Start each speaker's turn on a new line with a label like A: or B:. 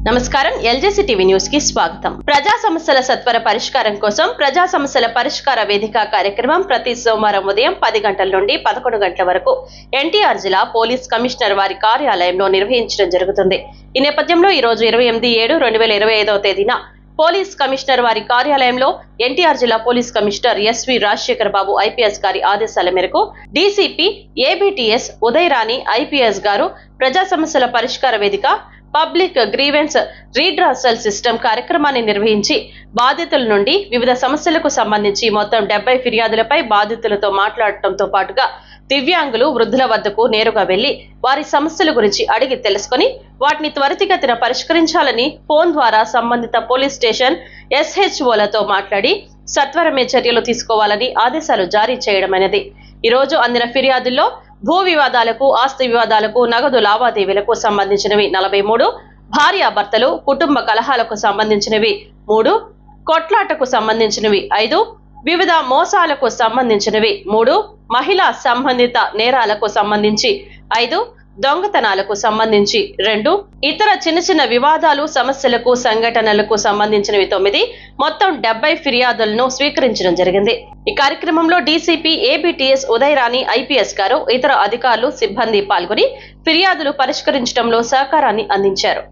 A: నమస్కారం ఎల్జేసీ TV news కి స్వాగతం. ప్రజా సమస్యల సత్వర పరిష్కారం కోసం ప్రజా సమస్యల పరిష్కార వేదిక కార్యక్రమం ప్రతి సోమవారం ఉదయం 10 గంటల నుండి 11 గంటల వరకు ఎన్టీఆర్ జిల్లా పోలీస్ కమిషనర్ వారి కార్యాలయంలో నిర్వహించడం జరుగుతుంది. ఈ నేపథ్యంలో ఈ రోజు 28/7/2025 తేదీన పోలీస్ కమిషనర్ వారి కార్యాలయంలో ఎన్టీఆర్ జిల్లా పోలీస్ కమిషనర్ ఎస్వి రాజశేఖర్ బాబు ఐపీఎస్ గారి ఆదేశాల మేరకు డీసీపీ ఏబీటీఎస్ ఉదయరాణి ఐపీఎస్ గారు ప్రజా సమస్యల పరిష్కార వేదిక పబ్లిక్ గ్రీవెన్స్ రీడ్రాసల్ సిస్టమ్ కార్యక్రమాన్ని నిర్వహించి బాధితుల నుండి వివిధ సమస్యలకు సంబంధించి మొత్తం 70 ఫిర్యాదులపై బాధితులతో మాట్లాడటంతో పాటుగా దివ్యాంగులు వృద్ధుల వద్దకు నేరుగా వెళ్లి వారి సమస్యల గురించి అడిగి తెలుసుకుని వాటిని త్వరితగతిన పరిష్కరించాలని ఫోన్ ద్వారా సంబంధిత పోలీస్ స్టేషన్ ఎస్హెచ్ఓలతో మాట్లాడి సత్వరమే చర్యలు తీసుకోవాలని ఆదేశాలు జారీ చేయడమైనది. ఈ రోజు అందిన ఫిర్యాదుల్లో భూ వివాదాలకు, ఆస్తి వివాదాలకు, నగదు లావాదేవీలకు సంబంధించినవి 43, భార్యాభర్తలు కుటుంబ కలహాలకు సంబంధించినవి 3, కొట్లాటకు సంబంధించినవి 5, వివిధ మోసాలకు సంబంధించినవి 3, మహిళా సంబంధిత నేరాలకు సంబంధించి 5, దొంగతనాలకు సంబంధించి 2, ఇతర చిన్న వివాదాలు, సమస్యలకు, సంఘటనలకు సంబంధించినవి 9, మొత్తం 70 ఫిర్యాదులను స్వీకరించడం జరిగింది. ఈ కార్యక్రమంలో డీసీపీ ఏబీటీఎస్ ఉదయరాణి ఐపీఎస్ గారు, ఇతర అధికారులు, సిబ్బంది పాల్గొని ఫిర్యాదులు పరిష్కరించడంలో సహకారాన్ని అందించారు.